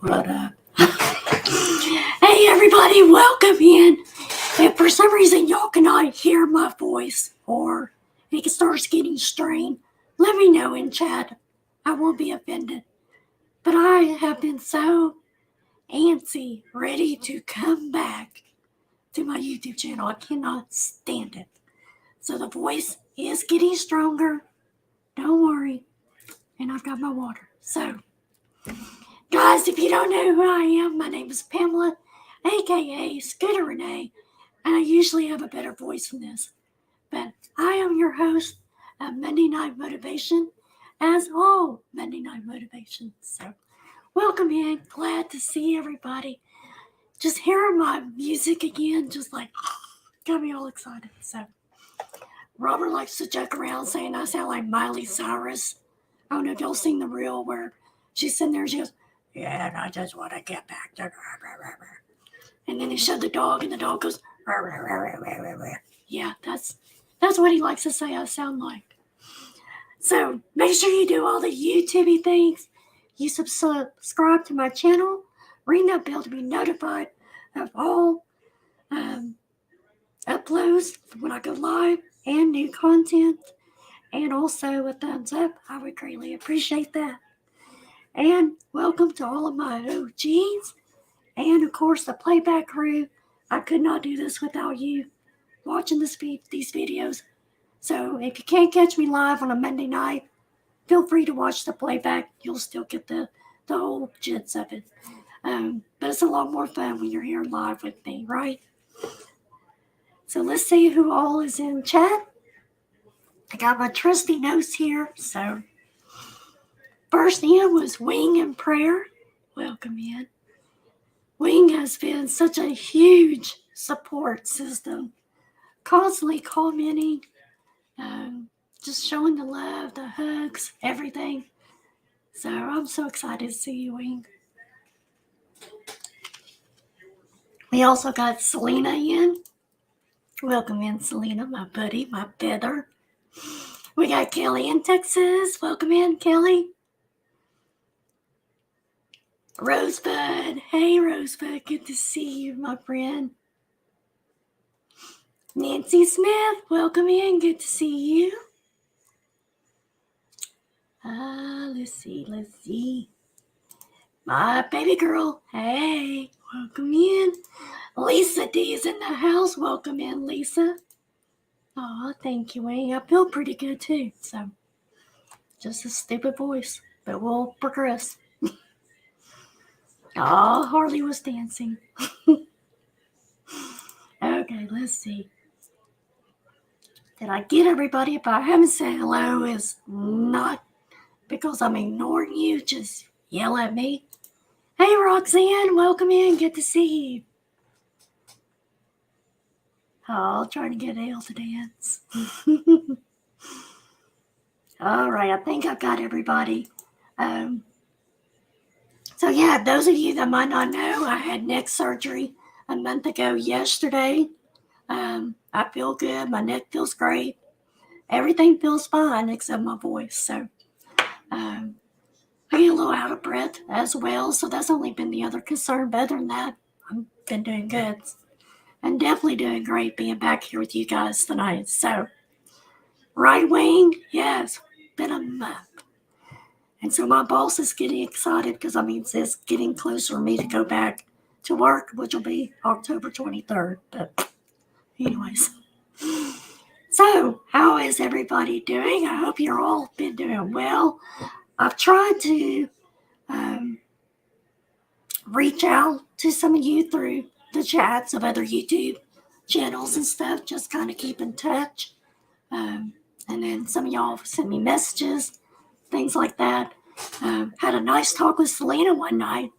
What up? Hey everybody, welcome in. If for some reason y'all cannot hear my voice or it starts getting strained, let me know in chat. I won't be offended. But I have been so antsy, ready to come back to my YouTube channel. I cannot stand it. So the voice is getting stronger. Don't worry. And I've got my water. So, guys, if you don't know who I am, my name is Pamela, aka Scooter Renee, and I usually have a better voice than this. But I am your host of Monday Night Motivation, as all Monday Night Motivations. So, welcome in. Glad to see everybody. Just hearing my music again, just like got me all excited. So, Robert likes to joke around saying I sound like Miley Cyrus. I don't know if y'all seen the reel where she's sitting there and she goes, "Yeah, and I just want to get back to," and then he showed the dog, and the dog goes, yeah, that's what he likes to say I sound like. So make sure you do all the YouTube things. You subscribe to my channel, ring that bell to be notified of all uploads when I go live and new content, and also a thumbs up. I would greatly appreciate that. And welcome to all of my OGs, and of course the playback crew. I could not do this without you watching these videos. So if you can't catch me live on a Monday night, feel free to watch the playback. You'll still get the whole gist of it. But it's a lot more fun when you're here live with me, right? So let's see who all is in chat. I got my trusty notes here. So first in was Wing and Prayer. Welcome in. Wing has been such a huge support system, constantly commenting, just showing the love, the hugs, everything. So I'm so excited to see you, Wing. We also got Selena in. Welcome in, Selena, my buddy, my feather. We got Kelly in Texas. Welcome in, Kelly. Rosebud. Hey, Rosebud. Good to see you, my friend. Nancy Smith. Welcome in. Good to see you. Let's see. My baby girl. Hey, welcome in. Lisa D is in the house. Welcome in, Lisa. Oh, thank you, Wayne. I feel pretty good too. So, just a stupid voice, but we'll progress. Oh, Harley was dancing. Okay, let's see. Did I get everybody? If I haven't said hello, it's not because I'm ignoring you. Just yell at me. Hey, Roxanne, welcome in. Good to see you. Oh, trying to get Ale to dance. All right, I think I've got everybody. So yeah, those of you that might not know, I had neck surgery a month ago yesterday. I feel good. My neck feels great. Everything feels fine except my voice. So I get a little out of breath as well. So that's only been the other concern. But other than that, I've been doing good. I'm definitely doing great being back here with you guys tonight. So, right, Wing? Yes, been a month. And so my boss is getting excited because, it's getting closer for me to go back to work, which will be October 23rd. But anyways. So, how is everybody doing? I hope you're all been doing well. I've tried to reach out to some of you through the chats of other YouTube channels and stuff, just kind of keep in touch. And then some of y'all sent me messages, things like that. Had a nice talk with Selena one night,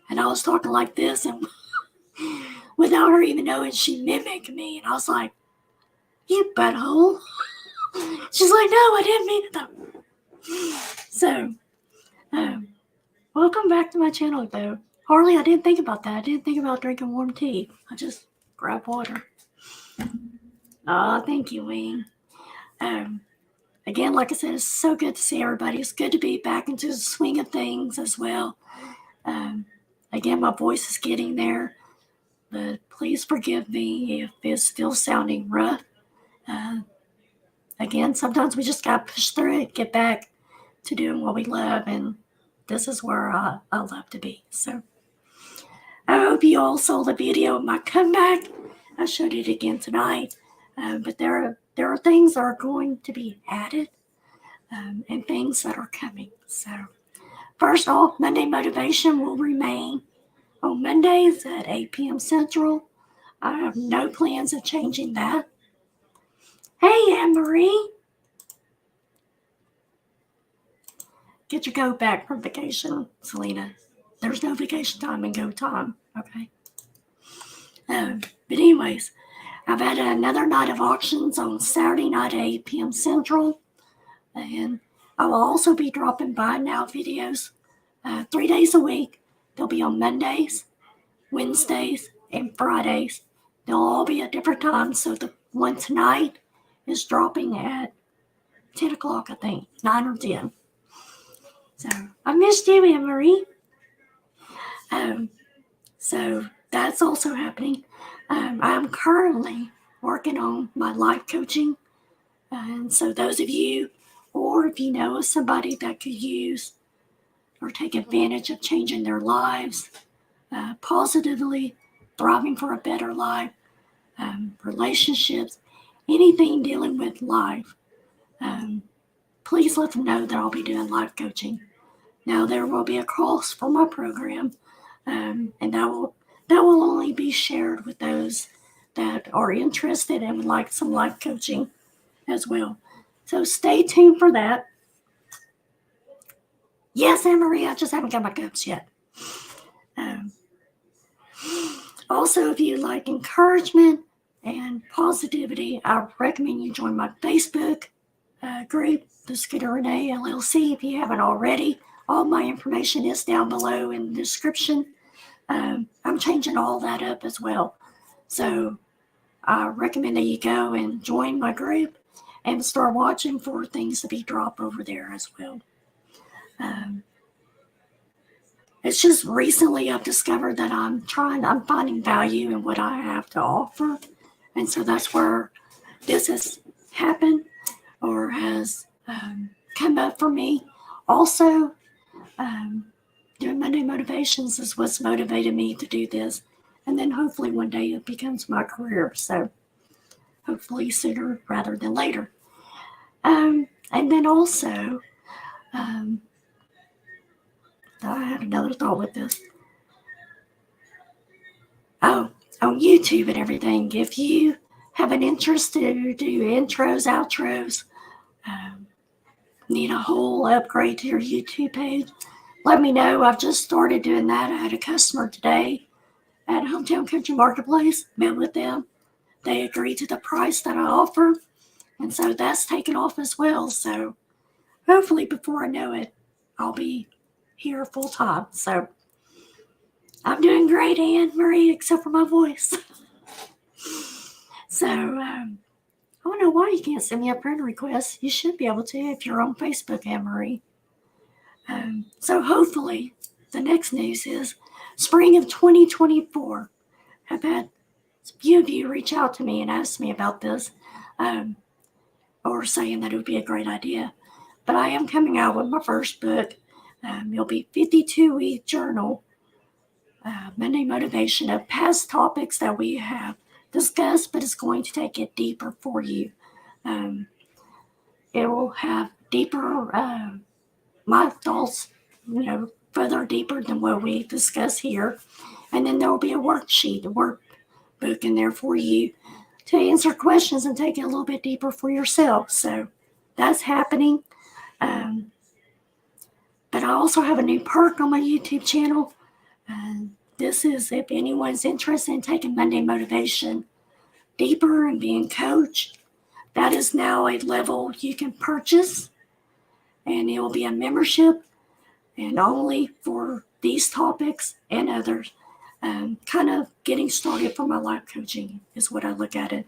and I was talking like this, and without her even knowing, she mimicked me, and I was like, "You butthole." She's like, "No, I didn't mean it though." So, welcome back to my channel, though. Harley, I didn't think about that. I didn't think about drinking warm tea. I just grabbed water. Oh, thank you, Wayne. Again, like I said, it's so good to see everybody. It's good to be back into the swing of things as well. Again, my voice is getting there, but please forgive me if it's still sounding rough. Again, sometimes we just got to push through it, get back to doing what we love, and this is where I love to be. So I hope you all saw the video of my comeback. I showed it again tonight, but there are things that are going to be added and things that are coming. So first off, Monday Motivation will remain on Mondays at 8 p.m. Central. I have no plans of changing that. Hey, Anne-Marie. Get your goat back from vacation, Selena. There's no vacation time and go time, okay? But anyways, I've had another night of auctions on Saturday night at 8 p.m. Central. And I will also be dropping buy now videos 3 days a week. They'll be on Mondays, Wednesdays, and Fridays. They'll all be at different times. So the one tonight is dropping at 10 o'clock, I think, 9 or 10. So I missed you, Anne-Marie. So that's also happening. I'm currently working on my life coaching. And so those of you, or if you know of somebody that could use or take advantage of changing their lives positively, thriving for a better life, relationships, anything dealing with life, please let them know that I'll be doing life coaching. Now there will be a cost for my program, and that will only be shared with those that are interested and would like some life coaching as well. So stay tuned for that. Yes, Anne-Marie, I just haven't got my cups yet. Also, if you like encouragement and positivity, I recommend you join my Facebook group, the Scooter Renee LLC, if you haven't already. All my information is down below in the description. I'm changing all that up as well. So I recommend that you go and join my group and start watching for things to be dropped over there as well. It's just recently I've discovered that I'm finding value in what I have to offer. And so that's where this has happened or has come up for me. Also, doing Monday Motivations is what's motivated me to do this. And then hopefully one day it becomes my career. So hopefully sooner rather than later. And then also, I had another thought with this. Oh, on YouTube and everything, if you have an interest to do intros, outros, need a whole upgrade to your YouTube page, let me know. I've just started doing that. I had a customer today at Hometown Country Marketplace, met with them. They agreed to the price that I offer, and so that's taken off as well. So hopefully before I know it, I'll be here full time. So I'm doing great, Anne-Marie, except for my voice. So I don't know why you can't send me a friend request. You should be able to if you're on Facebook, Anne-Marie. So hopefully the next news is spring of 2024. I've had a few of you reach out to me and ask me about this, or saying that it would be a great idea. But I am coming out with my first book. It'll be 52-week journal, Monday Motivation, of past topics that we have discussed, but it's going to take it deeper for you. It will have deeper, my thoughts, further deeper than what we discuss here. And then there will be a worksheet, a workbook in there for you to answer questions and take it a little bit deeper for yourself. So that's happening. But I also have a new perk on my YouTube channel. This is if anyone's interested in taking Monday Motivation deeper and being coached. That is now a level you can purchase, and it will be a membership and only for these topics and others. Kind of getting started for my life coaching is what I look at it.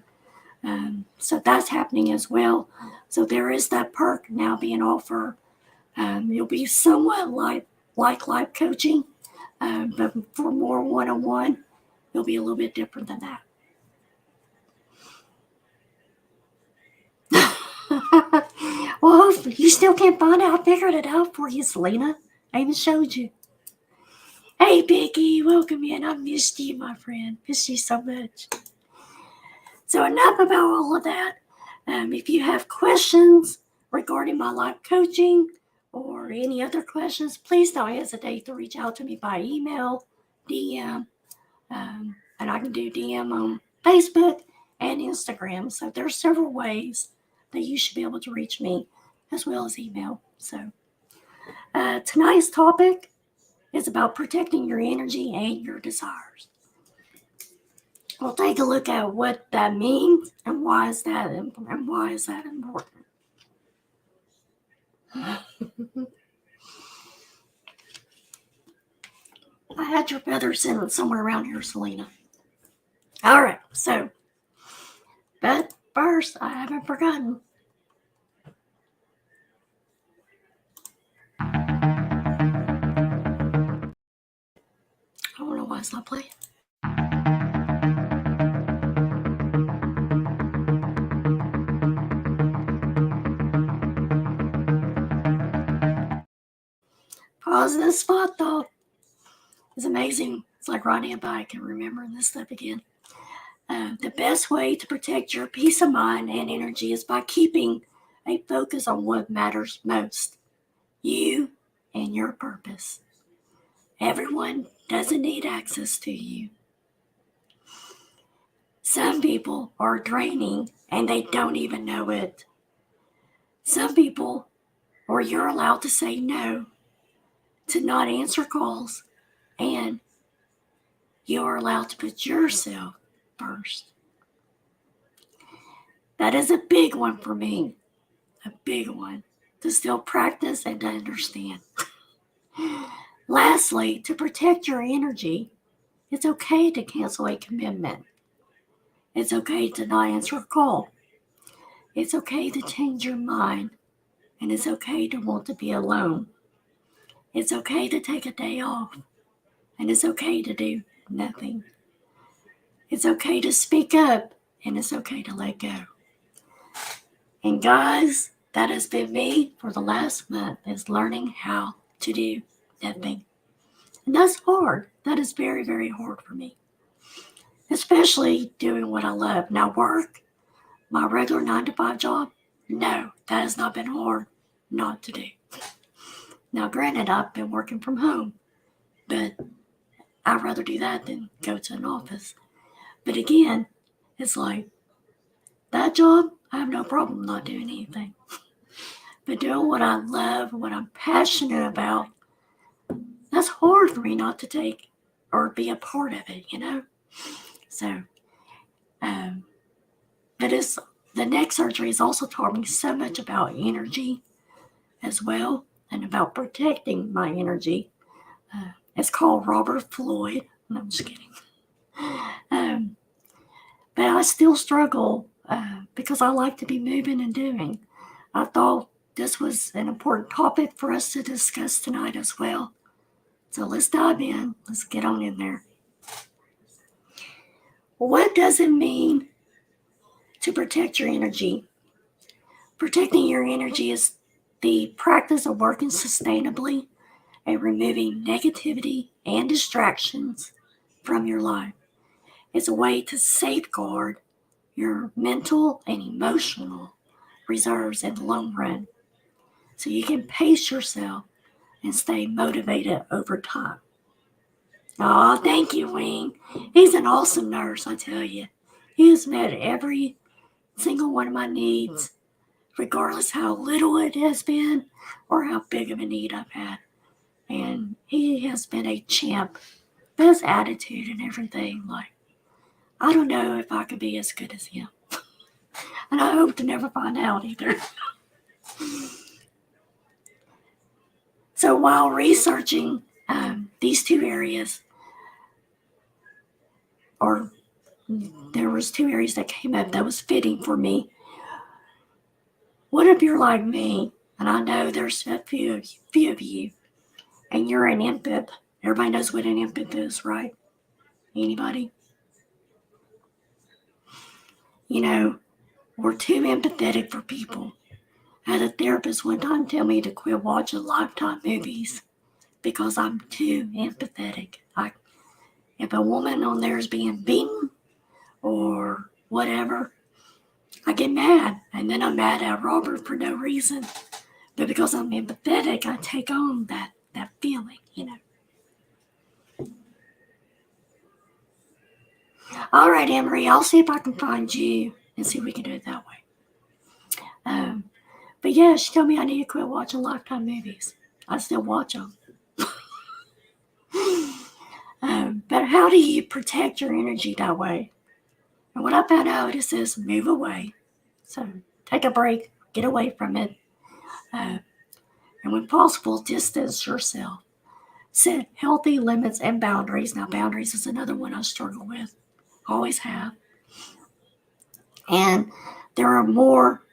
So that's happening as well. So there is that perk now being offered. You'll be somewhat like life coaching, But for more one-on-one, it'll be a little bit different than that. Well, you still can't find out. I figured it out for you, Selena. I even showed you. Hey, Becky, welcome in. I missed you, my friend. Missed you so much. So enough about all of that. If you have questions regarding my life coaching or any other questions, please don't hesitate to reach out to me by email, DM, and I can do DM on Facebook and Instagram. So there's several ways that you should be able to reach me as well as email. So tonight's topic is about protecting your energy and your desires. We'll take a look at what that means and why is that important. I had your feathers in somewhere around here, Selena. All right, but first, I haven't forgotten. I don't know why it's not playing. Pause this spot, though. It's amazing. It's like riding a bike and remembering this stuff again. The best way to protect your peace of mind and energy is by keeping a focus on what matters most. You and your purpose. Everyone doesn't need access to you. Some people are draining and they don't even know it. Some people, or you're allowed to say no, to not answer calls, and you're allowed to put yourself first. That is a big one for me, a big one, to still practice and to understand. Lastly, to protect your energy, it's okay to cancel a commitment. It's okay to not answer a call. It's okay to change your mind, and it's okay to want to be alone. It's okay to take a day off, and it's okay to do nothing. It's okay to speak up, and it's okay to let go. And guys, that has been me for the last month, is learning how to do nothing. And that's hard. That is very, very hard for me. Especially doing what I love. Now work, my regular 9-to-5 job, no, that has not been hard not to do. Now granted, I've been working from home, but I'd rather do that than go to an office. But again, it's like, that job, I have no problem not doing anything. But doing what I love, what I'm passionate about, that's hard for me not to take or be a part of it, you know? So, but the neck surgery has also taught me so much about energy as well and about protecting my energy. It's called Robert Floyd. No, I'm just kidding. But I still struggle because I like to be moving and doing. I thought this was an important topic for us to discuss tonight as well. So let's dive in. Let's get on in there. What does it mean to protect your energy? Protecting your energy is the practice of working sustainably and removing negativity and distractions from your life. It's a way to safeguard your mental and emotional reserves in the long run so you can pace yourself and stay motivated over time. Oh, thank you, Wing. He's an awesome nurse, I tell you. He has met every single one of my needs, regardless how little it has been or how big of a need I've had. And he has been a champ. His attitude and everything, like, I don't know if I could be as good as him. And I hope to never find out either. So while researching these two areas, or there was two areas that came up that was fitting for me. What if you're like me, and I know there's a few of you, and you're an empath, Everybody knows what an empath is, right? Anybody? We're too empathetic for people. I had a therapist one time tell me to quit watching Lifetime movies because I'm too empathetic. If a woman on there is being beaten or whatever, I get mad. And then I'm mad at Robert for no reason. But because I'm empathetic, I take on that feeling, All right, Emery, I'll see if I can find you and see if we can do it that way. But yeah, she told me I need to quit watching Lifetime movies. I still watch them. But how do you protect your energy that way? And what I found out, it says move away. So take a break, get away from it. And when possible, distance yourself. Set healthy limits and boundaries. Now, boundaries is another one I struggle with. Always have. And there are more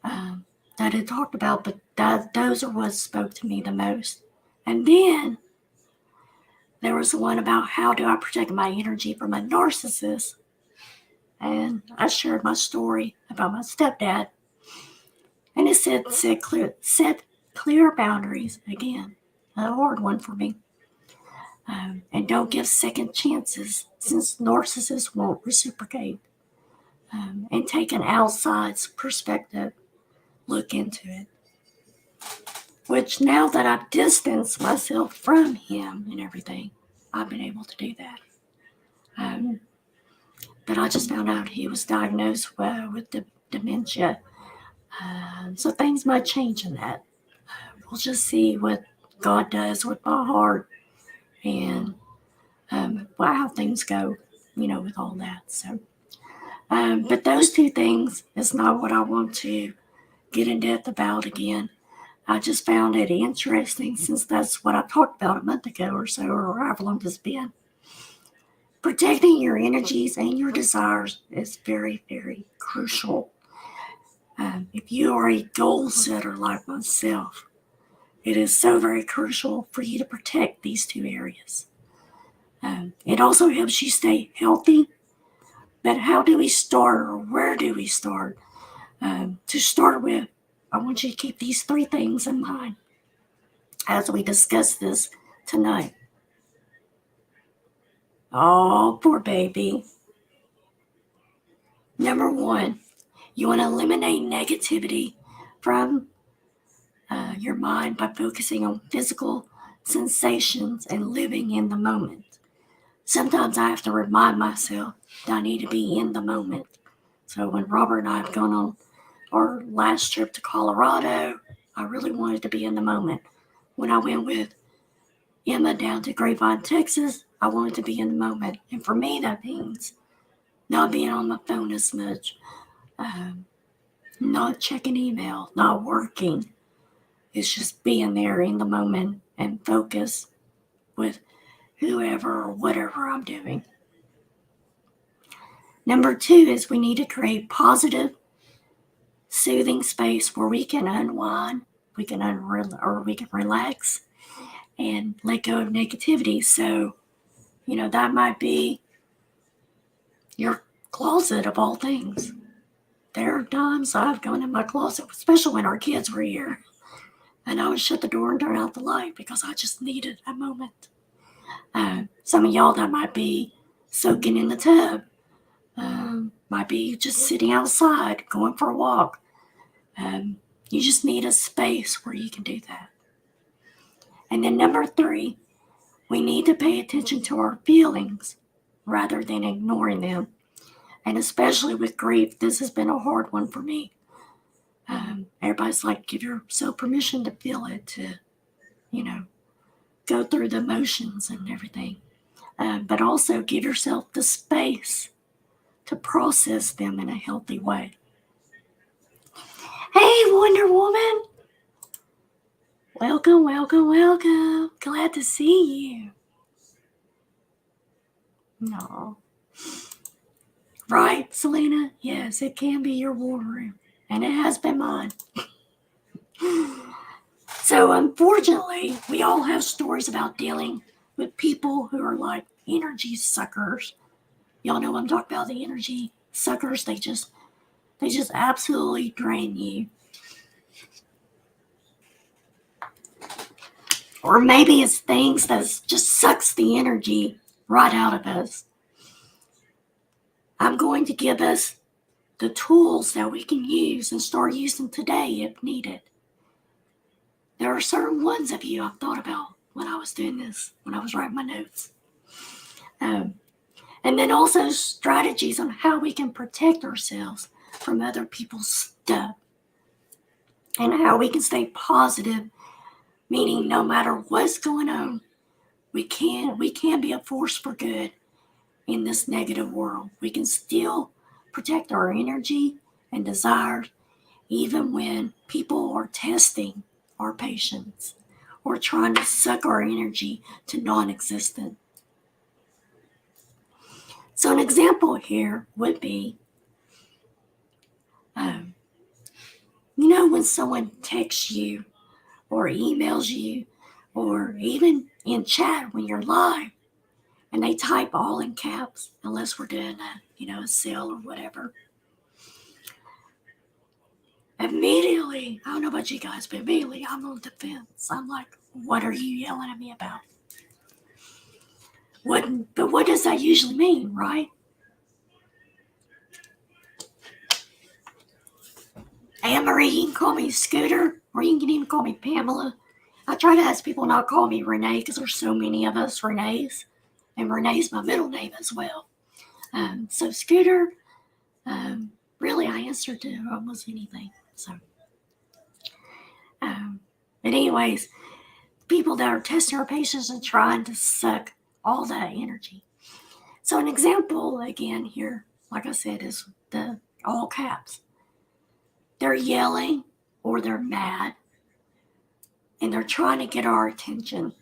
that I talked about, but those are what spoke to me the most. And then there was the one about how do I protect my energy from a narcissist. And I shared my story about my stepdad. And it said set clear boundaries. Again, a hard one for me. And don't give second chances since narcissists won't reciprocate. And take an outside perspective look into it. Which now that I've distanced myself from him and everything, I've been able to do that. But I just found out he was diagnosed with dementia. So things might change in that. We'll just see what God does with my heart and how things go, with all that. So, but those two things is not what I want to get in depth about again. I just found it interesting since that's what I talked about a month ago or so, or however long it's been. Protecting your energies and your desires is very, very crucial. If you are a goal setter like myself, it is so very crucial for you to protect these two areas. It also helps you stay healthy. But how do we start, or where do we start? To start with, I want you to keep these three things in mind as we discuss this tonight. Oh, poor baby. Number one, you want to eliminate negativity from your mind by focusing on physical sensations and living in the moment. Sometimes I have to remind myself that I need to be in the moment. So when Robert and I have gone on our last trip to Colorado, I really wanted to be in the moment. When I went with Emma down to Grapevine, Texas, I wanted to be in the moment. And for me, that means not being on my phone as much, not checking email, not working. It's just being there in the moment and focus with whoever or whatever I'm doing. Number two is we need to create positive, soothing space where we can unwind, we can relax and let go of negativity. So, that might be your closet of all things. There are times I've gone in my closet, especially when our kids were here, and I would shut the door and turn out the light because I just needed a moment. Some of y'all, that might be soaking in the tub, might be just sitting outside, going for a walk. You just need a space where you can do that. And then number three, we need to pay attention to our feelings rather than ignoring them. And especially with grief, this has been a hard one for me. Everybody's like, give yourself permission to feel it, to, go through the emotions and everything. But also give yourself the space to process them in a healthy way. Hey, Wonder Woman. Welcome, welcome, welcome. Glad to see you. No. Right, Selena? Yes, it can be your war room. And it has been mine. So, unfortunately, we all have stories about dealing with people who are like energy suckers. Y'all know what I'm talking about, the energy suckers. They just absolutely drain you. Or maybe it's things that just sucks the energy right out of us. I'm going to give us the tools that we can use and start using today if needed. There are certain ones of you I've thought about when I was doing this, when I was writing my notes. And then also strategies on how we can protect ourselves from other people's stuff. And how we can stay positive, meaning no matter what's going on, we can be a force for good in this negative world. We can still protect our energy and desires even when people are testing our patience or trying to suck our energy to non-existent. So an example here would be, when someone texts you or emails you, or even in chat when you're live, and they type all in caps, unless we're doing a sale or whatever. Immediately, I don't know about you guys, but immediately I'm on the defense. I'm like, what are you yelling at me about? But what does that usually mean, right? Anne-Marie, you can call me Scooter, or you can even call me Pamela. I try to ask people not to call me Renee because there's so many of us Renees, and Renee's my middle name as well. So Scooter, really I answer to almost anything. So, but anyways, people that are testing our patience and trying to suck all that energy. So an example again here, like I said, is the all caps. They're yelling or they're mad and they're trying to get our attention.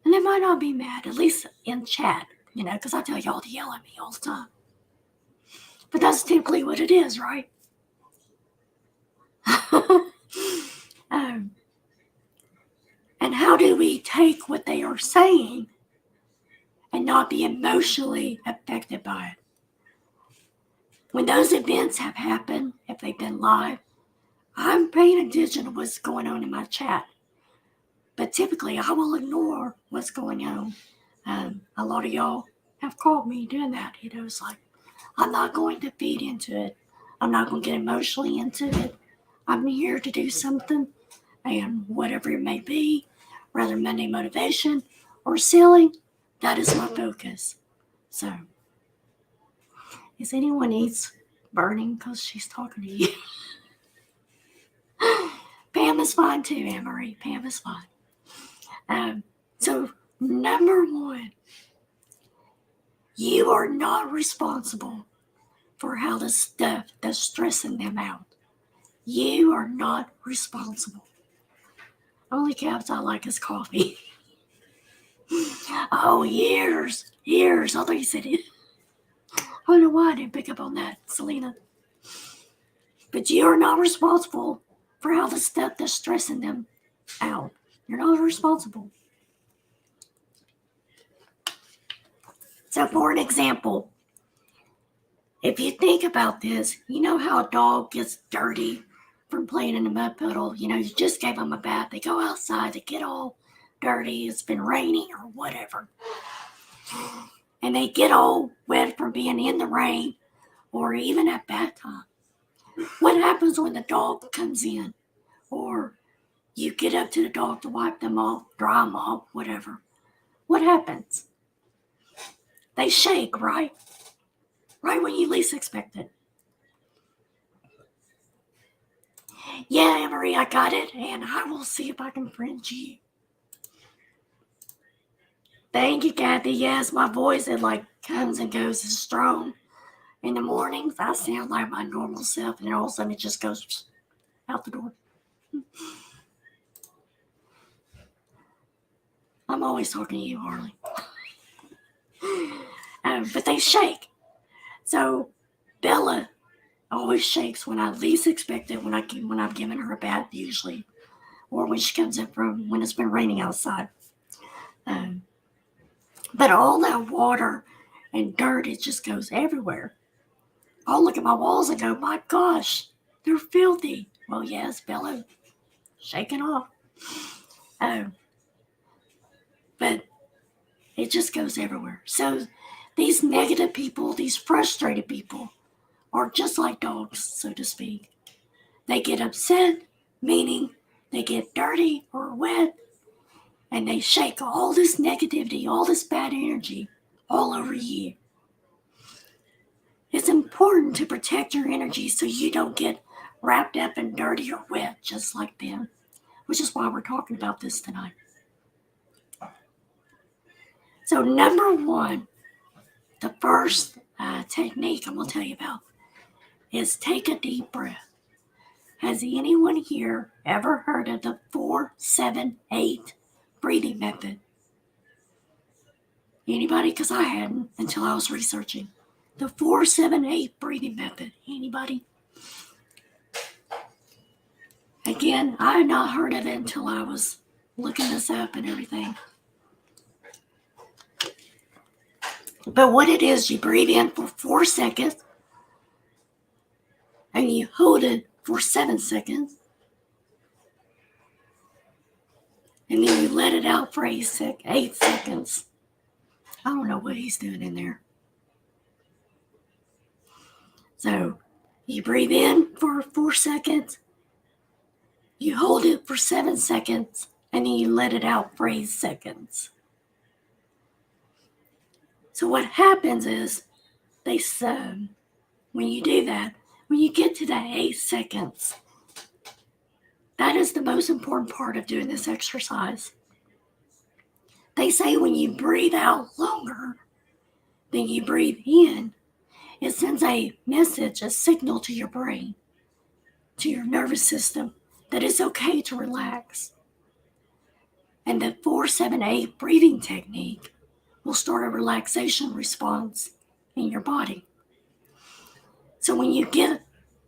And they might not be mad, at least in chat, because I tell y'all to yell at me all the time. But that's typically what it is, right? And how do we take what they are saying and not be emotionally affected by it? When those events have happened, if they've been live, I'm paying attention to what's going on in my chat. But typically, I will ignore what's going on. A lot of y'all have called me doing that. It's like, I'm not going to feed into it. I'm not going to get emotionally into it. I'm here to do something, and whatever it may be, whether Monday motivation or selling, that is my focus. So, is anyone else burning because she's talking to you? Pam is fine too, Anne-Marie. Pam is fine. So, number one, you are not responsible for how the stuff that's stressing them out. You are not responsible. Only caps I like is coffee. Oh, years. I thought you said it. I don't know why I didn't pick up on that, Selena. But you are not responsible for how the stuff that's stressing them out. You're not responsible. So for an example, if you think about this, you know how a dog gets dirty from playing in the mud puddle? You just gave them a bath. They go outside, they get all dirty. It's been raining or whatever. And they get all wet from being in the rain or even at bath time. What happens when the dog comes in? Or you get up to the dog to wipe them off, dry them off, whatever. What happens? They shake, right? Right when you least expect it. Yeah, Anne-Marie, I got it, and I will see if I can friend you. Thank you, Kathy. Yes, my voice, it comes and goes as strong. In the mornings, I sound like my normal self, and then all of a sudden it just goes out the door. I'm always talking to you, Harley. But they shake. So Bella always shakes when I least expect it, when I'm giving her a bath usually, or when she comes in when it's been raining outside. But all that water and dirt, it just goes everywhere. I'll look at my walls and go, my gosh, they're filthy. Well, yes, Bella, shaking off. Oh, but it just goes everywhere. So these negative people, these frustrated people, are just like dogs, so to speak. They get upset, meaning they get dirty or wet, and they shake all this negativity, all this bad energy all over you. It's important to protect your energy so you don't get wrapped up in dirty or wet just like them, which is why we're talking about this tonight. So number one, the first technique I'm going to tell you about is take a deep breath. Has anyone here ever heard of the 4-7-8 breathing method? Anybody? Because I hadn't until I was researching. The 4-7-8 breathing method. Anybody? Again, I had not heard of it until I was looking this up and everything. But what it is, you breathe in for 4 seconds and you hold it for 7 seconds. And then you let it out for 8 seconds. I don't know what he's doing in there. So you breathe in for 4 seconds, you hold it for 7 seconds, and then you let it out for 8 seconds. So what happens is, when you do that, when you get to that 8 seconds, that is the most important part of doing this exercise. They say when you breathe out longer than you breathe in, it sends a message, a signal to your brain, to your nervous system, that it's okay to relax. And the 4-7-8 breathing technique will start a relaxation response in your body. So when you get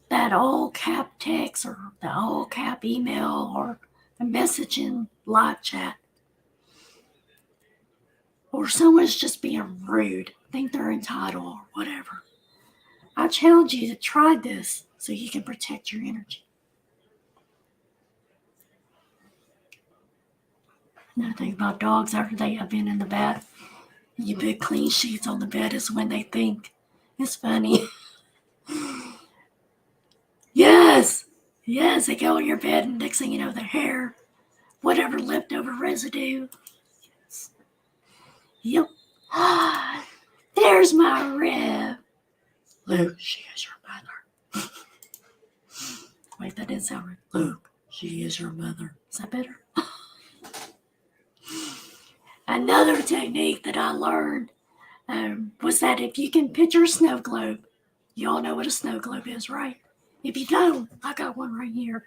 that all cap text or the all cap email or a message in live chat, or someone's just being rude, think they're entitled or whatever, I challenge you to try this so you can protect your energy. Another thing about dogs, after they have been in the bath, you put clean sheets on the bed is when they think. It's funny. Yes, they go on your bed and next thing you know, their hair, whatever leftover residue. Yes. Yep. There's my rib. Luke, she is your mother. Wait, that didn't sound right. Luke, she is your mother. Is that better? Another technique that I learned was that if you can picture a snow globe, you all know what a snow globe is, right? If you don't, I got one right here.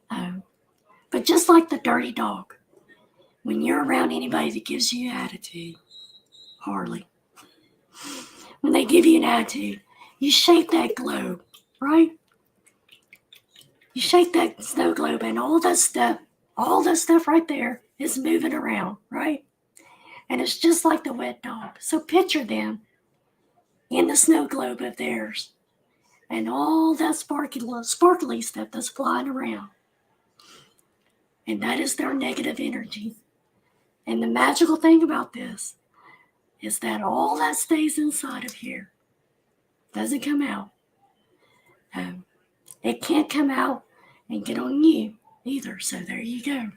But just like the dirty dog, when you're around anybody that gives you attitude, Harley, when they give you an attitude, you shake that globe, right? You shake that snow globe and all that stuff right there is moving around, right? And it's just like the wet dog. So picture them in the snow globe of theirs and all that sparkly stuff that's flying around. And that is their negative energy. And the magical thing about this is that all that stays inside of here doesn't come out. It can't come out and get on you either. So there you go.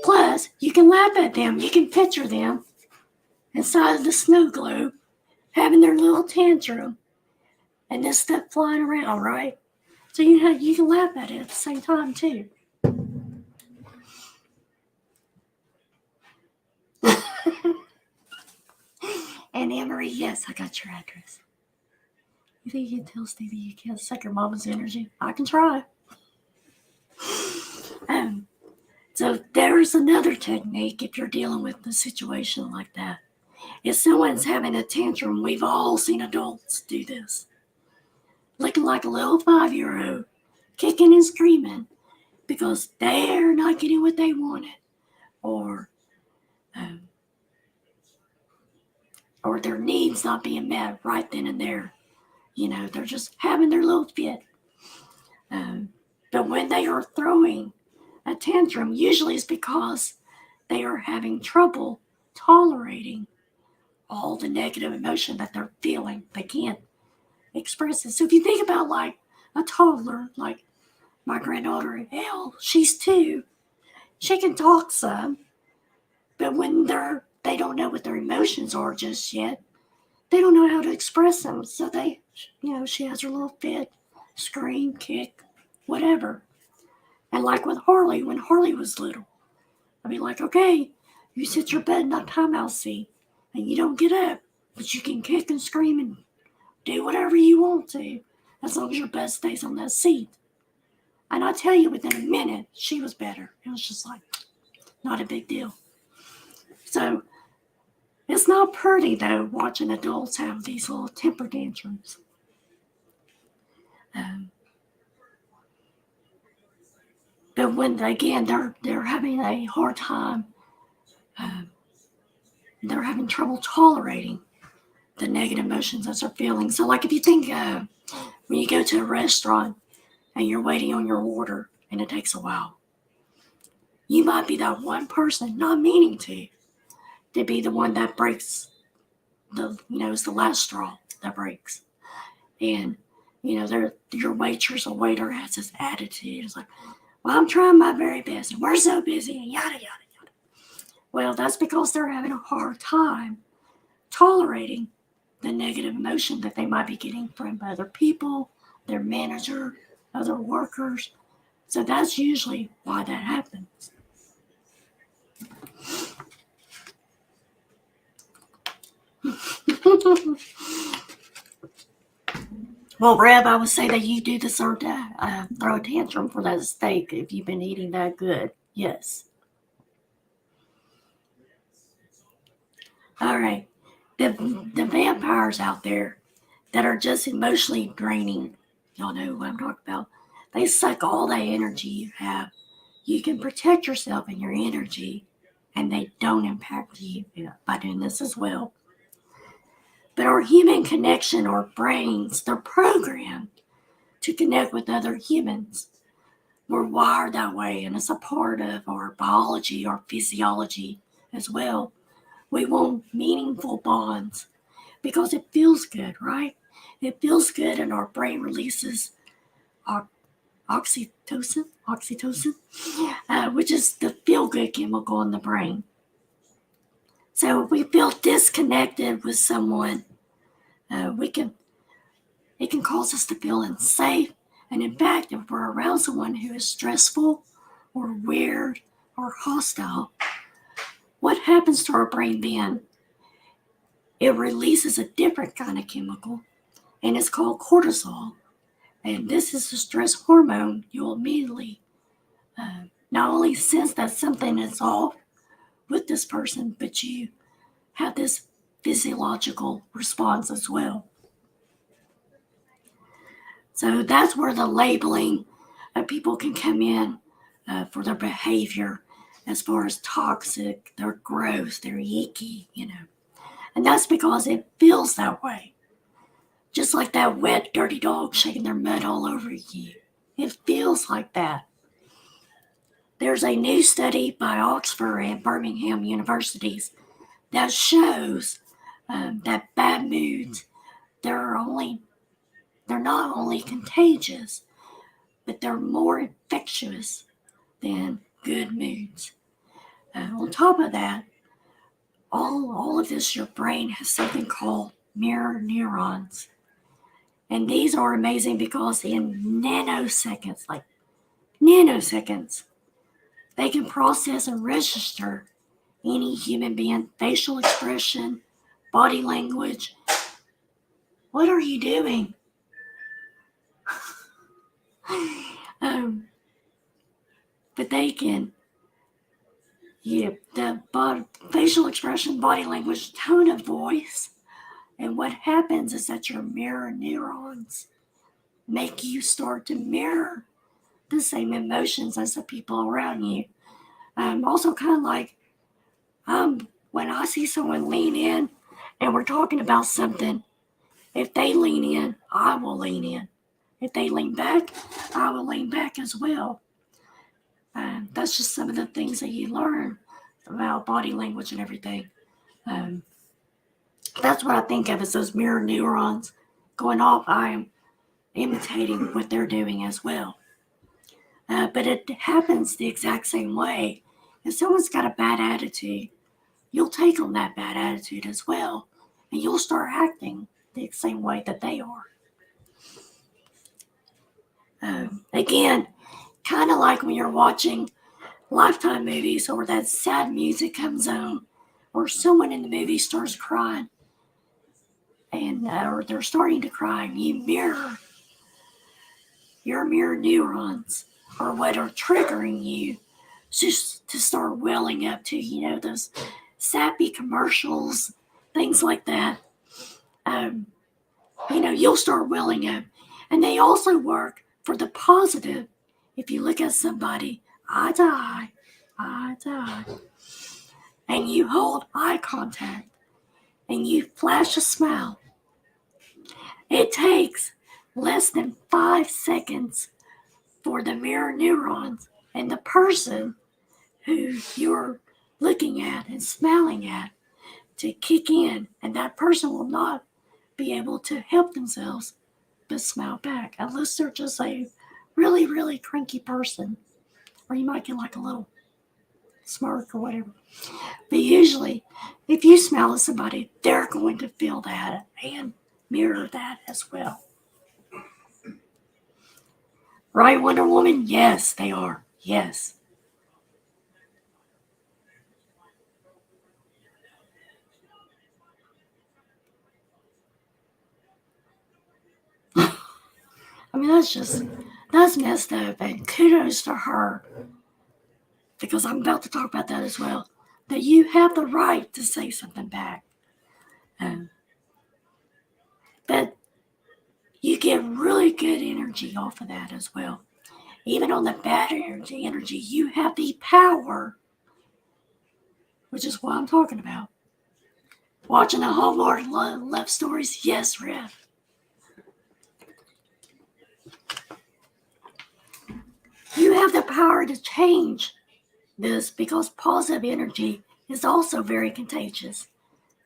Plus, you can laugh at them. You can picture them inside of the snow globe having their little tantrum and this stuff flying around, right? So you can laugh at it at the same time too. And Anne-Marie, yes, I got your address. You think you can tell Stevie you can't suck your mama's energy? I can try. So there's another technique if you're dealing with a situation like that. If someone's having a tantrum, we've all seen adults do this. Looking like a little 5-year-old, kicking and screaming because they're not getting what they wanted, or um, or their needs not being met right then and there. They're just having their little fit. But when they are throwing a tantrum, usually it's because they are having trouble tolerating all the negative emotion that they're feeling. They can't express it. So if you think about like a toddler, like my granddaughter Elle, she's 2. She can talk some, but when they don't know what their emotions are just yet, they don't know how to express them. So she has her little fit, scream, kick, whatever. And like with Harley, when Harley was little, I'd be like, okay, you sit your butt in that timeout seat and you don't get up, but you can kick and scream and do whatever you want to as long as your butt stays on that seat. And I tell you, within a minute, she was better. It was just like, not a big deal. So it's not pretty, though, watching adults have these little temper tantrums. But when, again, they're having a hard time, they're having trouble tolerating the negative emotions that they're feeling. So, like if you think when you go to a restaurant and you're waiting on your order and it takes a while, you might be that one person, not meaning to be the one that breaks it's the last straw that breaks. And, your waitress or waiter has this attitude. It's like, well, I'm trying my very best and we're so busy and yada, yada, yada. Well, that's because they're having a hard time tolerating the negative emotion that they might be getting from other people, their manager, other workers. So that's usually why that happens. Well, Reb, I would say that you do deserve to throw a tantrum for that steak if you've been eating that good. Yes. All right. The vampires out there that are just emotionally draining, y'all know who I'm talking about. They suck all that energy you have. You can protect yourself and your energy, and they don't impact you by doing this as well. But our human connection, our brains, they're programmed to connect with other humans. We're wired that way, and it's a part of our biology, our physiology as well. We want meaningful bonds because it feels good, right? It feels good, and our brain releases oxytocin, which is the feel-good chemical in the brain. So if we feel disconnected with someone, it can cause us to feel unsafe. And in fact, if we're around someone who is stressful or weird or hostile, what happens to our brain then? It releases a different kind of chemical, and it's called cortisol. And this is the stress hormone. You'll immediately not only sense that something is off with this person, but you have this physiological response as well. So that's where the labeling of people can come in for their behavior as far as toxic, they're gross, they're icky, And that's because it feels that way. Just like that wet, dirty dog shaking their mud all over you. It feels like that. There's a new study by Oxford and Birmingham universities that shows that bad moods, they're not only contagious, but they're more infectious than good moods. On top of that, all of this, your brain has something called mirror neurons. And these are amazing because in nanoseconds, they can process and register any human being facial expression, body language. What are you doing? But they can, the facial expression, body language, tone of voice. And what happens is that your mirror neurons make you start to mirror the same emotions as the people around you. Also, kind of like When I see someone lean in and we're talking about something, if they lean in, I will lean in. If they lean back, I will lean back as well. That's just some of the things that you learn about body language and everything. Um, that's what I think of as those mirror neurons going off. I am imitating what they're doing as well. But it happens the exact same way. If someone's got a bad attitude, you'll take on that bad attitude as well, and you'll start acting the same way that they are. Again, kind of like when you're watching Lifetime movies or that sad music comes on, or someone in the movie starts crying, and or they're starting to cry, and you mirror your mirror neurons or what are triggering you just to start welling up to, those sappy commercials, things like that. You'll start welling up. And they also work for the positive. If you look at somebody eye to eye, and you hold eye contact, and you flash a smile, it takes less than 5 seconds for the mirror neurons and the person who you're looking at and smiling at to kick in, and that person will not be able to help themselves but smile back, unless they're just a really, really cranky person, or you might get like a little smirk or whatever. But usually, if you smile at somebody, they're going to feel that and mirror that as well. Right, Wonder Woman? Yes, they are. Yes. I mean, that's messed up, and kudos to her, because I'm about to talk about that as well, that you have the right to say something back. But you get really good energy off of that as well. Even on the bad energy, you have the power, which is what I'm talking about. Watching the Hallmark love stories? Yes, Rev. You have the power to change this, because positive energy is also very contagious.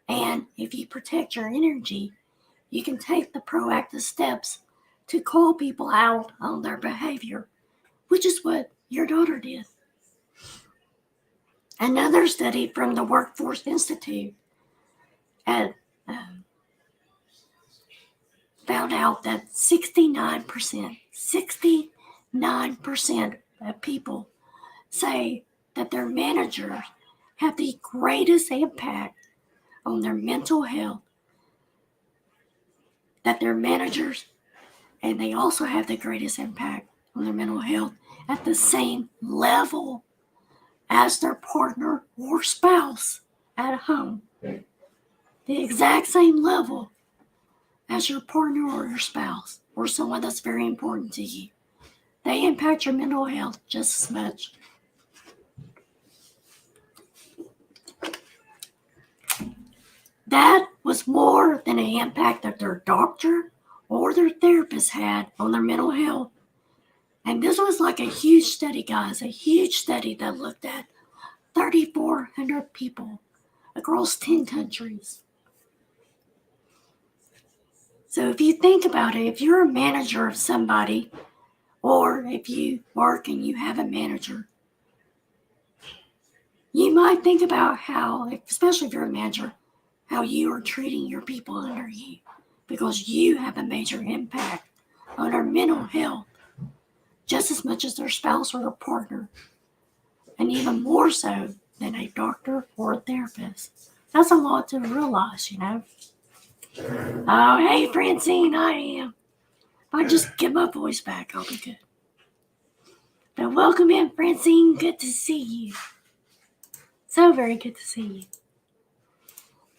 And if you protect your energy, you can take the proactive steps to call people out on their behavior, which is what your daughter did. Another study from the Workforce Institute had found out that 69% of people say that their managers have the greatest impact on their mental health, that their managers, and they also have the greatest impact on their mental health at the same level as their partner or spouse at home. The exact same level as your partner or your spouse or someone that's very important to you. They impact your mental health just as much. That was more than an impact that their doctor or their therapist had on their mental health. And this was like a huge study, guys, a huge study that looked at 3,400 people across 10 countries. So if you think about it, if you're a manager of somebody, or if you work and you have a manager, you might think about how, especially if you're a manager, how you are treating your people under you, because you have a major impact on their mental health just as much as their spouse or their partner, and even more so than a doctor or a therapist. That's a lot to realize, Oh, hey, Francine, I am. If I just get my voice back, I'll be good. But welcome in, Francine. Good to see you. So very good to see you.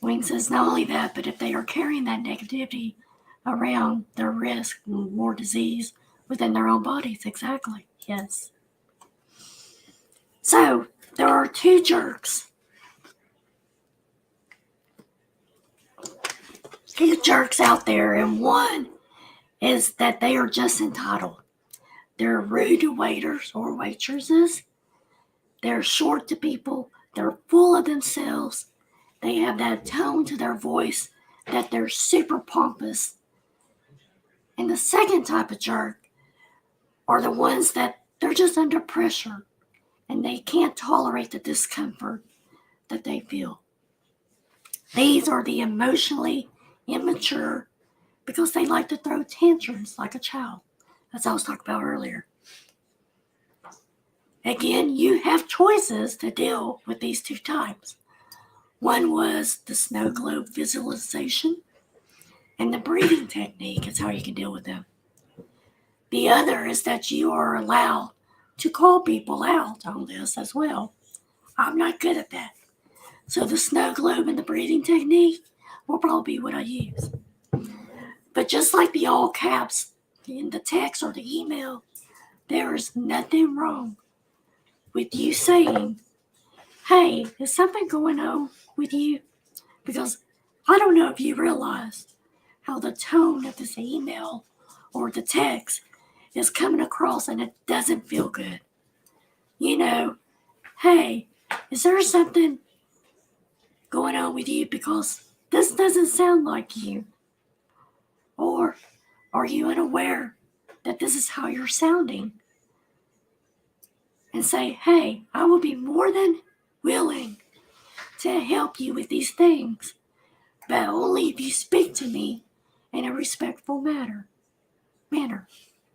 Wayne says not only that, but if they are carrying that negativity around, their risk more disease within their own bodies. Exactly. Yes. So there are two jerks two jerks out there, and one is that they are just entitled. They're rude to waiters or waitresses. They're short to people. They're full of themselves. They have that tone to their voice that they're super pompous. And the second type of jerk are the ones that they're just under pressure and they can't tolerate the discomfort that they feel. These are the emotionally immature because they like to throw tantrums like a child, as I was talking about earlier. Again, you have choices to deal with these two types. One was the snow globe visualization, and the breathing technique is how you can deal with them. The other is that you are allowed to call people out on this as well. I'm not good at that. So the snow globe and the breathing technique will probably be what I use. But just like the all caps in the text or the email, there is nothing wrong with you saying, hey, is something going on with you? Because I don't know if you realize how the tone of this email or the text is coming across and it doesn't feel good. You know, hey, is there something going on with you? Because this doesn't sound like you. Or are you unaware that this is how you're sounding? And say, hey, I will be more than willing to help you with these things, but only if you speak to me in a respectful manner.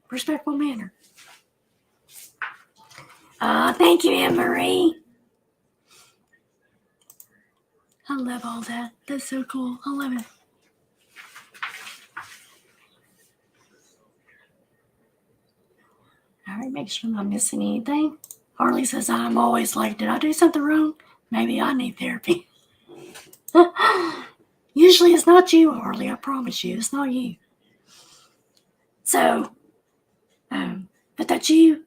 Respectful manner. Thank you, Anne Marie. I love all that. That's so cool. I love it. All right, make sure I'm not missing anything. Harley says, I'm always like, did I do something wrong? Maybe I need therapy. Usually it's not you, Harley. I promise you, it's not you. So, but that you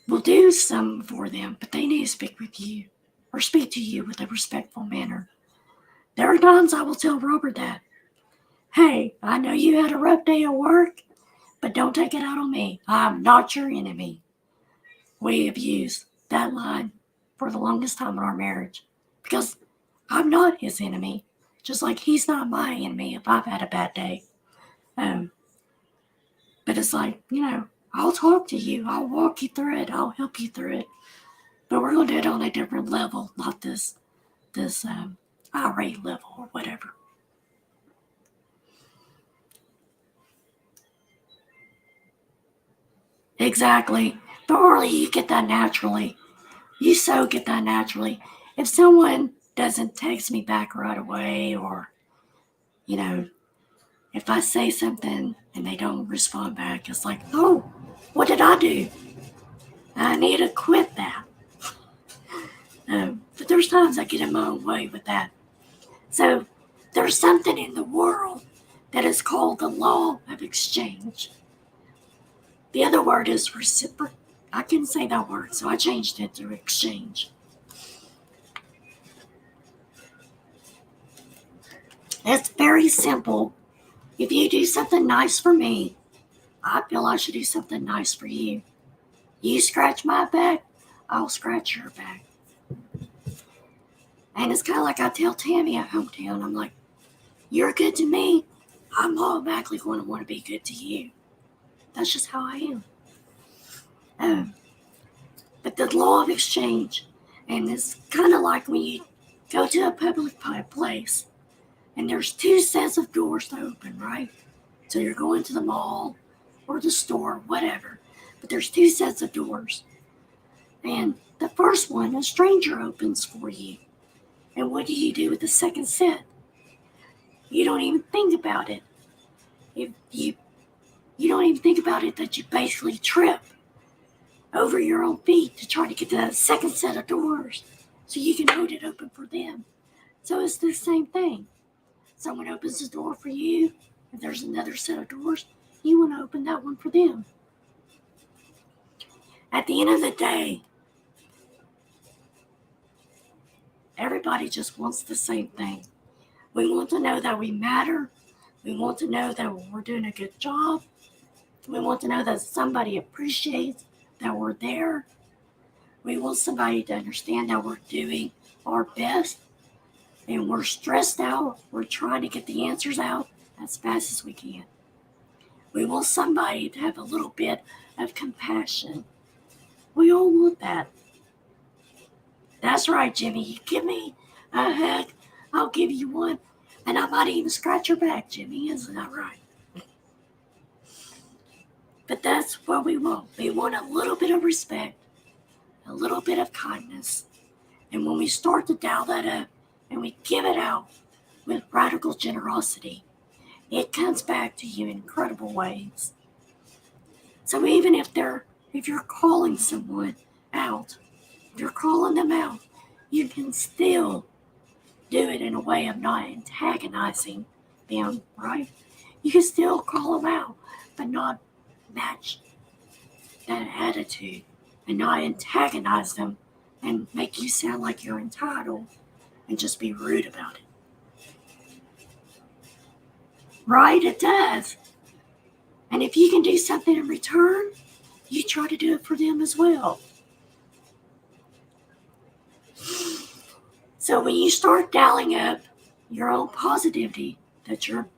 will do some for them, but they need to speak with you or speak to you with a respectful manner. There are times I will tell Robert that, hey, I know you had a rough day at work, but don't take it out on me. I'm not your enemy. We have used that line for the longest time in our marriage because I'm not his enemy, just like he's not my enemy if I've had a bad day. But it's like, I'll talk to you. I'll walk you through it. I'll help you through it. But we're going to do it on a different level, not this irate level or whatever. Exactly. But Orly, you get that naturally. You so get that naturally. If someone doesn't text me back right away or, if I say something and they don't respond back, it's like, oh, what did I do? I need to quit that. But there's times I get in my own way with that. So there's something in the world that is called the law of exchange. The other word is reciprocal. I couldn't say that word, so I changed it to exchange. It's very simple. If you do something nice for me, I feel I should do something nice for you. You scratch my back, I'll scratch your back. And it's kind of like I tell Tammy at hometown, I'm like, you're good to me, I'm automatically going to want to be good to you. That's just how I am. But the law of exchange, and it's kind of like when you go to a public place, and there's two sets of doors to open, right? So you're going to the mall or the store, whatever, but there's two sets of doors. And the first one, a stranger opens for you. And what do you do with the second set? You don't even think about it. If you don't even think about it that you basically trip over your own feet to try to get to that second set of doors so you can hold it open for them. So it's the same thing. Someone opens the door for you. If there's another set of doors, you want to open that one for them. At the end of the day, everybody just wants the same thing. We want to know that we matter. We want to know that we're doing a good job. We want to know that somebody appreciates that we're there. We want somebody to understand that we're doing our best and we're stressed out. We're trying to get the answers out as fast as we can. We want somebody to have a little bit of compassion. We all want that. That's right, Jimmy. You give me a hug, I'll give you one. And I might even scratch your back, Jimmy. Isn't that right? But that's what we want. We want a little bit of respect, a little bit of kindness. And when we start to dial that up and we give it out with radical generosity, it comes back to you in incredible ways. So even if you're calling someone out, if you're calling them out, you can still do it in a way of not antagonizing them, right? You can still call them out, but not match that attitude and not antagonize them and make you sound like you're entitled and just be rude about it. Right? It does. And if you can do something in return, you try to do it for them as well. So when you start dialing up your own positivity that you're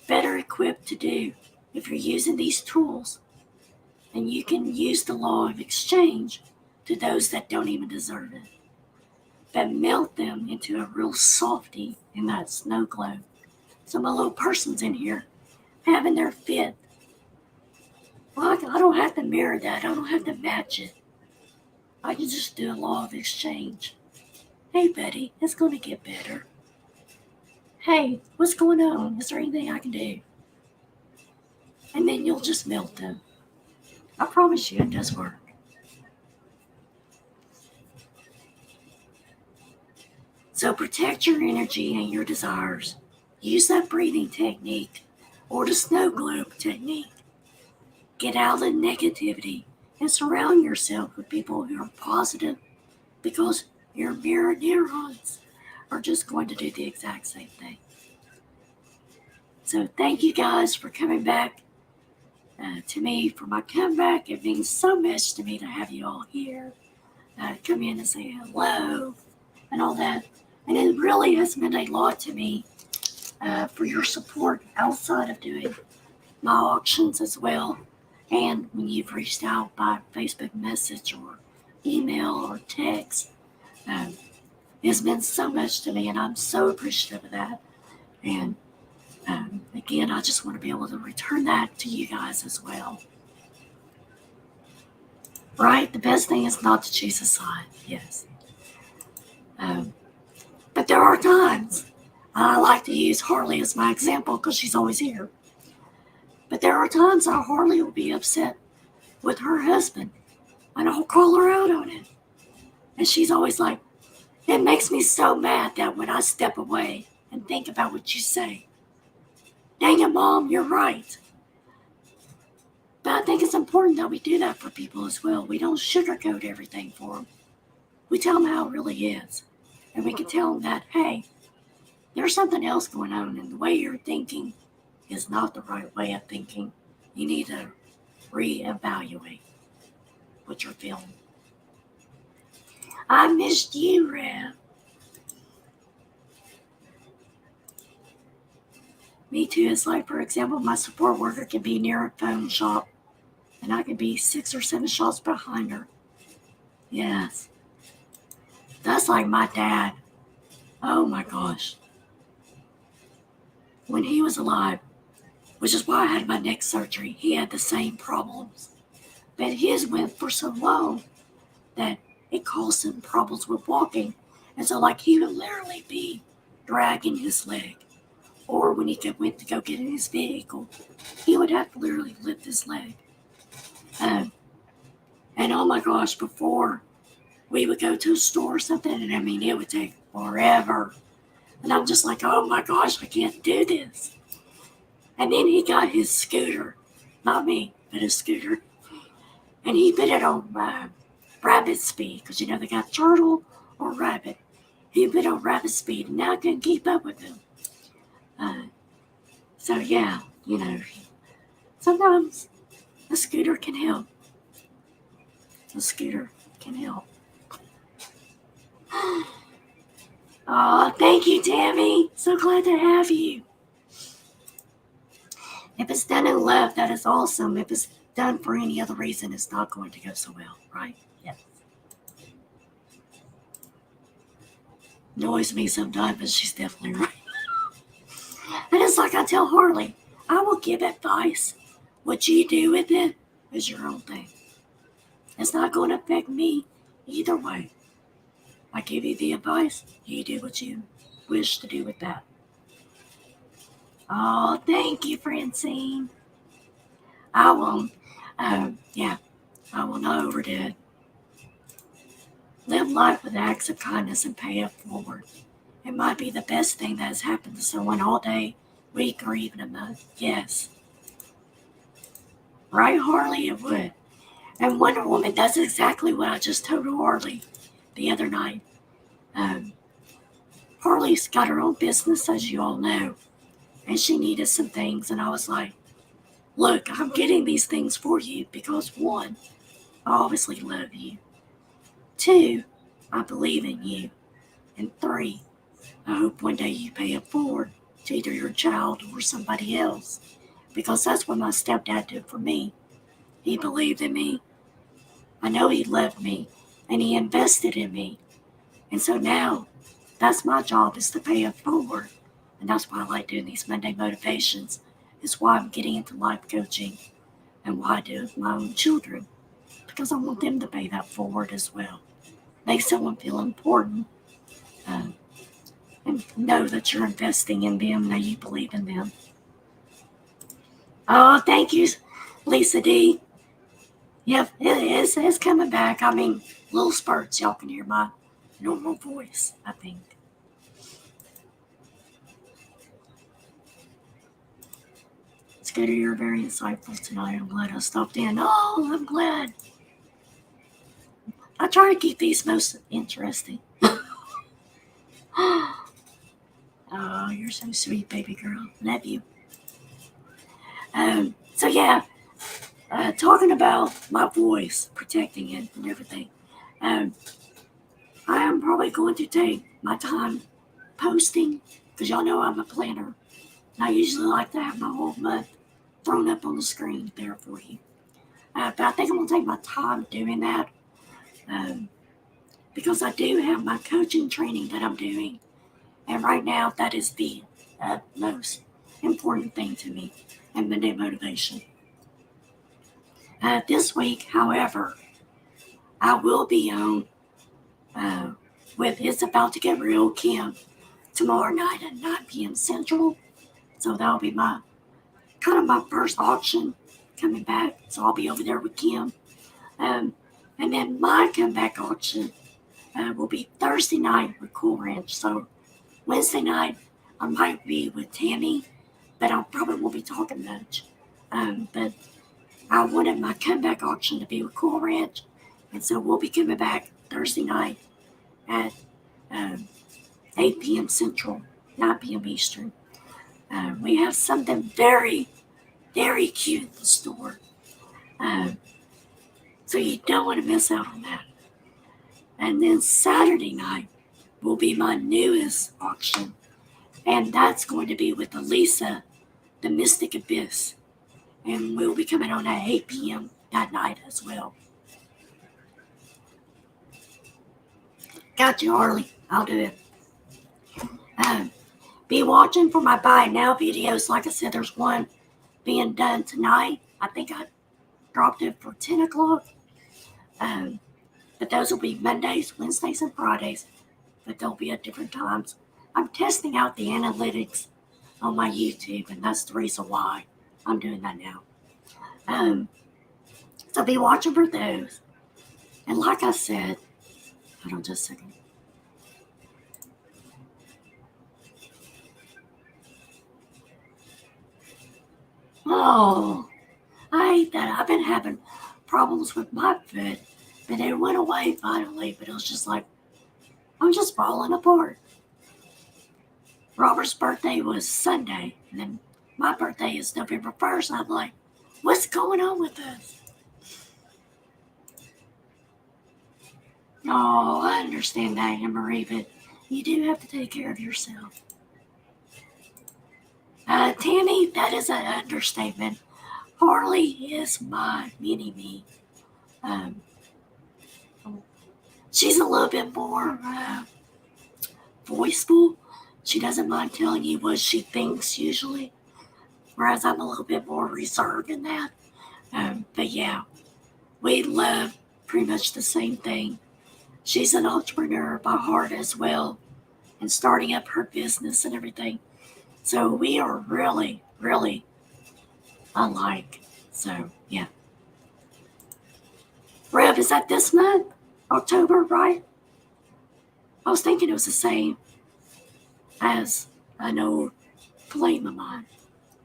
better equipped to do if you're using these tools, and you can use the law of exchange to those that don't even deserve it, but melt them into a real softy in that snow globe. So my little person's in here having their fit. Well, I don't have to mirror that. I don't have to match it. I can just do a law of exchange. Hey, buddy, it's going to get better. Hey, what's going on? Is there anything I can do? And then you'll just melt them. I promise you it does work. So protect your energy and your desires. Use that breathing technique or the snow globe technique. Get out of the negativity and surround yourself with people who are positive, because your mirror neurons are just going to do the exact same thing. So thank you guys for coming back to me for my comeback. It means so much to me to have you all here. Come in and say hello and all that. And it really has meant a lot to me for your support outside of doing my auctions as well. And when you've reached out by Facebook message or email or text, it's meant so much to me, and I'm so appreciative of that. And again, I just want to be able to return that to you guys as well. Right? The best thing is not to choose a side, yes. But there are times, I like to use Harley as my example because she's always here. But there are times that Harley will be upset with her husband, and I'll call her out on it. And she's always like, it makes me so mad that when I step away and think about what you say, dang it, Mom, you're right. But I think it's important that we do that for people as well. We don't sugarcoat everything for them. We tell them how it really is. And we can tell them that, hey, there's something else going on, and the way you're thinking is not the right way of thinking. You need to reevaluate what you're feeling. I missed you, Rev. Me too. It's like, for example, my support worker can be near a phone shop, and I can be 6 or 7 shops behind her. Yes. That's like my dad. Oh my gosh. When he was alive, which is why I had my neck surgery, he had the same problems. But his went for so long that it caused him problems with walking. And so like he would literally be dragging his leg. Or when he went to go get in his vehicle, he would have to literally lift his leg. And oh my gosh, before we would go to a store or something, and I mean, it would take forever. And I'm just like, oh my gosh, I can't do this. And then he got his scooter, not me, but his scooter. And he put it on rabbit speed, because you know they got turtle or rabbit. He put it on rabbit speed, and now I couldn't keep up with him. So yeah, sometimes the scooter can help. The scooter can help. Oh, thank you, Tammy. So glad to have you. If it's done in love, that is awesome. If it's done for any other reason, it's not going to go so well, right? Yes. Annoys me sometimes, but she's definitely right. And it's like I tell Harley, I will give advice. What you do with it is your own thing. It's not going to affect me either way. I give you the advice, you do what you wish to do with that. Oh, thank you, Francine. I won't. I will not overdo it. Live life with acts of kindness and pay it forward. It might be the best thing that has happened to someone all day, week, or even a month. Yes. Right, Harley? It would. And Wonder Woman, that's exactly what I just told Harley the other night. Harley's got her own business, as you all know, and she needed some things, and I was like, look, I'm getting these things for you because one, I obviously love you. Two, I believe in you. And three, I hope one day you pay it forward to either your child or somebody else. Because that's what my stepdad did for me. He believed in me. I know he loved me. And he invested in me. And so now, that's my job, is to pay it forward. And that's why I like doing these Monday motivations. It's why I'm getting into life coaching. And why I do it with my own children. Because I want them to pay that forward as well. Make someone feel important. And know that you're investing in them, that you believe in them. Oh, thank you, Lisa D. Yep, it's coming back. I mean, little spurts. Y'all can hear my normal voice, I think. Scooter, you're very insightful tonight. I'm glad I stopped in. Oh, I'm glad. I try to keep these most interesting. Oh, you're so sweet, baby girl. Love you. So yeah, talking about my voice, protecting it and everything. I am probably going to take my time posting, because y'all know I'm a planner. And I usually like to have my whole month thrown up on the screen there for you. But I think I'm going to take my time doing that because I do have my coaching training that I'm doing. And right now, that is the most important thing to me and Monday motivation. This week, however, I will be on with It's About to Get Real Kim tomorrow night at 9 p.m. Central. So that'll be my first auction coming back. So I'll be over there with Kim. And then my comeback auction will be Thursday night with Cool Ranch. So Wednesday night I might be with Tammy, but I probably won't be talking much. But I wanted my comeback auction to be with Cool Ranch, and so we'll be coming back Thursday night at 8 p.m. Central, 9 p.m. Eastern. We have something very, very cute in the store. So you don't want to miss out on that. And then Saturday night will be my newest auction. And that's going to be with Elisa, the Mystic Abyss. And we'll be coming on at 8 p.m. that night as well. Got you, Harley. I'll do it. Be watching for my buy now videos. Like I said, there's one being done tonight. I think I dropped it for 10 o'clock. But those will be Mondays, Wednesdays, and Fridays. But they'll be at different times. I'm testing out the analytics on my YouTube, and that's the reason why I'm doing that now. So be watching for those. And like I said, hold on just a second. Oh, I hate that. I've been having problems with my foot, but it went away finally. But it was just like, I'm just falling apart. Robert's birthday was Sunday, and then my birthday is November 1st. I'm like, what's going on with this? Oh, I understand that, Anne Marie, but you do have to take care of yourself. Tammy, that is an understatement. Harley is my mini-me. Um, she's a little bit more voiceful. She doesn't mind telling you what she thinks usually, whereas I'm a little bit more reserved in that. But yeah, we love pretty much the same thing. She's an entrepreneur by heart as well, and starting up her business and everything. So we are really, really alike. So yeah. Rev, is that this month? October, right? I was thinking it was the same as an old flame of mine,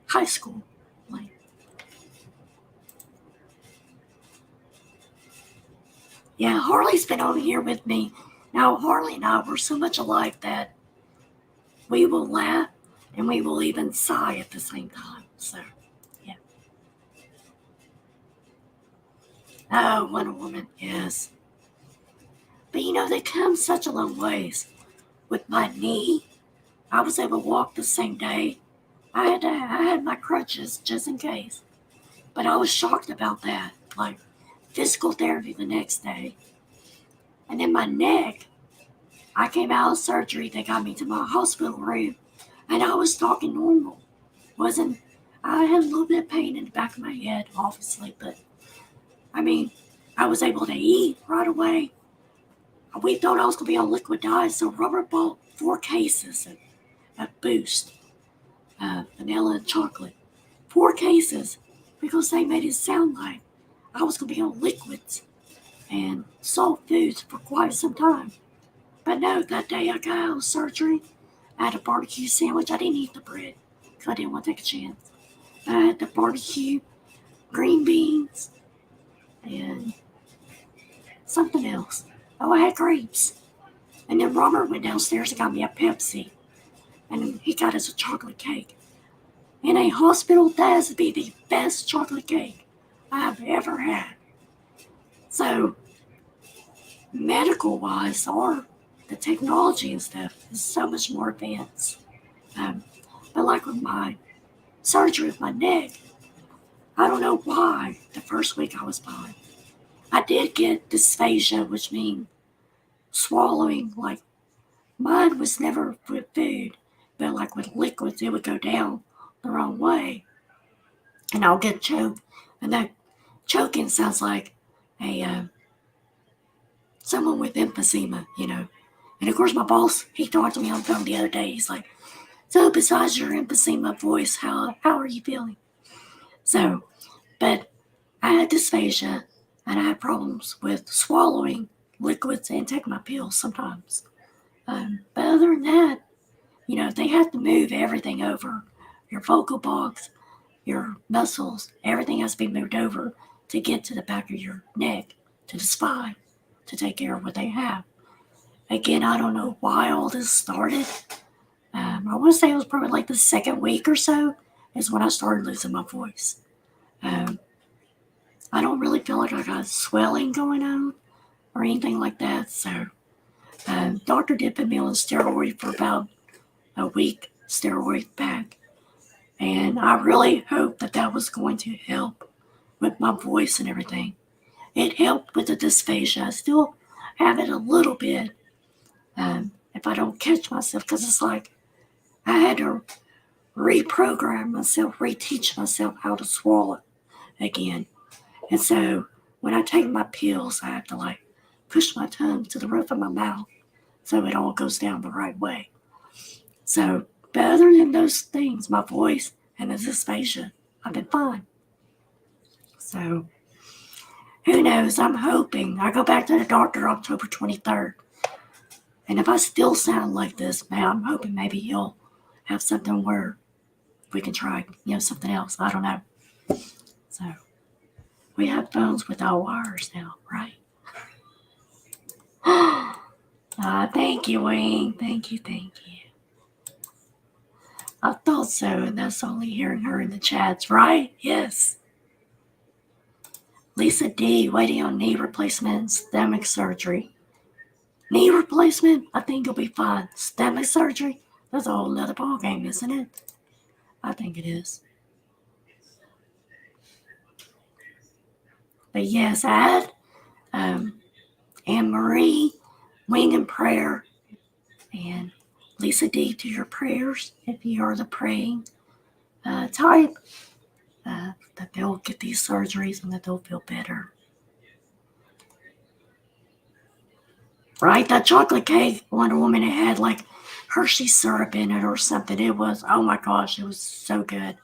high school flame. Yeah, Harley's been over here with me. Now, Harley and I were so much alike that we will laugh and we will even sigh at the same time. So, yeah. Oh, Wonder Woman, yes. But you know, they come such a long ways. With my knee, I was able to walk the same day. I had my crutches just in case. But I was shocked about that. Like physical therapy the next day. And then my neck, I came out of surgery. They got me to my hospital room. And I was talking normal. Wasn't I had a little bit of pain in the back of my head, obviously, but I mean, I was able to eat right away. We thought I was going to be on liquid diet, so Robert bought 4 cases of Boost, vanilla and chocolate. 4 cases, because they made it sound like I was going to be on liquids and soft foods for quite some time. But no, that day I got out of surgery, I had a barbecue sandwich. I didn't eat the bread because I didn't want to take a chance. I had the barbecue, green beans, and something else. Oh, I had grapes. And then Robert went downstairs and got me a Pepsi. And he got us a chocolate cake. In a hospital, that has to be the best chocolate cake I've ever had. So, medical wise, or the technology and stuff is so much more advanced. Um, but like with my surgery with my neck, I don't know why the first week I was fine. I did get dysphagia, which means swallowing. Like mine was never with food, but like with liquids, it would go down the wrong way, and I'll get choked. And that choking sounds like a someone with emphysema, you know. And of course, my boss, he talked to me on the phone the other day. He's like, "So besides your emphysema voice, how are you feeling?" So, but I had dysphagia, and I had problems with swallowing liquids and taking my pills sometimes. But other than that, you know, they have to move everything over. Your vocal box, your muscles, everything has to be moved over to get to the back of your neck, to the spine, to take care of what they have. Again, I don't know why all this started. I want to say it was probably like the second week or so is when I started losing my voice. Um, I don't really feel like I got swelling going on or anything like that. So, doctor did put me on steroid for about a week, steroid back. And I really hoped that that was going to help with my voice and everything. It helped with the dysphagia. I still have it a little bit if I don't catch myself, because it's like I had to reprogram myself, reteach myself how to swallow again. And so when I take my pills, I have to like push my tongue to the roof of my mouth so it all goes down the right way. So, but other than those things, my voice and the dysphagia, I've been fine. So, who knows? I'm hoping. I go back to the doctor October 23rd. And if I still sound like this, man, I'm hoping maybe he'll have something where we can try, you know, something else. I don't know. So, we have phones without wires now, right? Thank you, Wayne. Thank you, thank you. I thought so, and that's only hearing her in the chats, right? Yes. Lisa D, waiting on knee replacement, stomach surgery. Knee replacement, I think you'll be fine. Stomach surgery, that's a whole nother ballgame, isn't it? I think it is. But yes, add Anne Marie, wing and prayer, and Lisa D to your prayers if you are the praying type. That they'll get these surgeries and that they'll feel better. Right? That chocolate cake, Wonder Woman, it had like Hershey syrup in it or something. It was, oh my gosh, it was so good.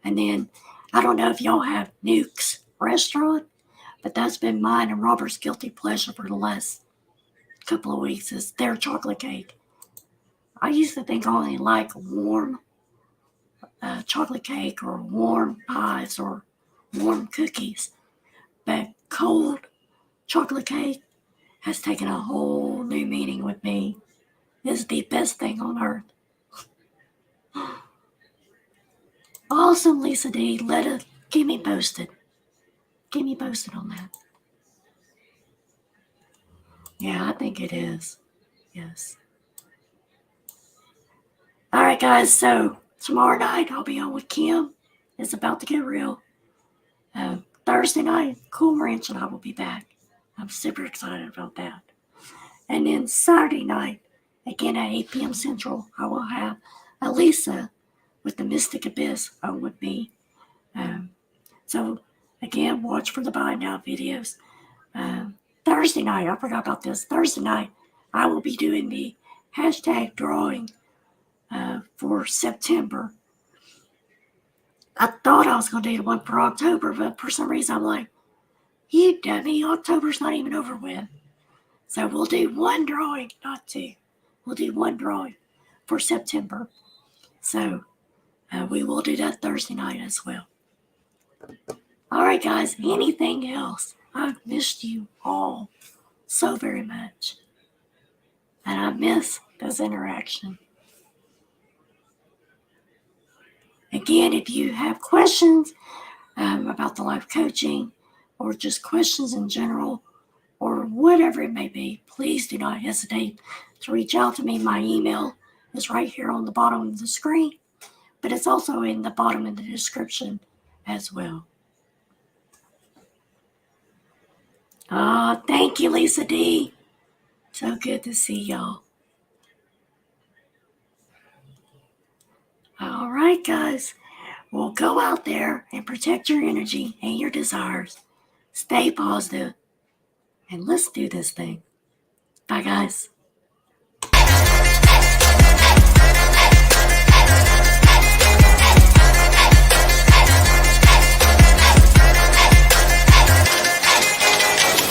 And then, I don't know if y'all have Nuke's restaurant, but that's been mine and Robert's guilty pleasure for the last couple of weeks is their chocolate cake. I used to think I only like warm chocolate cake or warm pies or warm cookies, but cold chocolate cake has taken a whole new meaning with me. It's the best thing on earth. Awesome, Lisa D. Keep me posted. Keep me posted on that. Yeah, I think it is. Yes. All right, guys. So tomorrow night I'll be on with Kim. It's about to get real. Thursday night, Cool Ranch and I will be back. I'm super excited about that. And then Saturday night, again at 8 p.m. Central, I will have Elisa with the Mystic Abyss on with me. So again, watch for the buy now videos. Thursday night, I forgot about this. Thursday night, I will be doing the hashtag drawing for September. I thought I was going to do one for October, but for some reason I'm like, you dummy, October's not even over with. So we'll do one drawing, not two. We'll do one drawing for September. So we will do that Thursday night as well. All right, guys, anything else? I've missed you all so very much. And I miss this interaction. Again, if you have questions about the life coaching or just questions in general or whatever it may be, please do not hesitate to reach out to me. My email is right here on the bottom of the screen, but it's also in the bottom of the description as well. Thank you, Lisa D. So good to see y'all. All right, guys. Well, go out there and protect your energy and your desires. Stay positive, and let's do this thing. Bye, guys.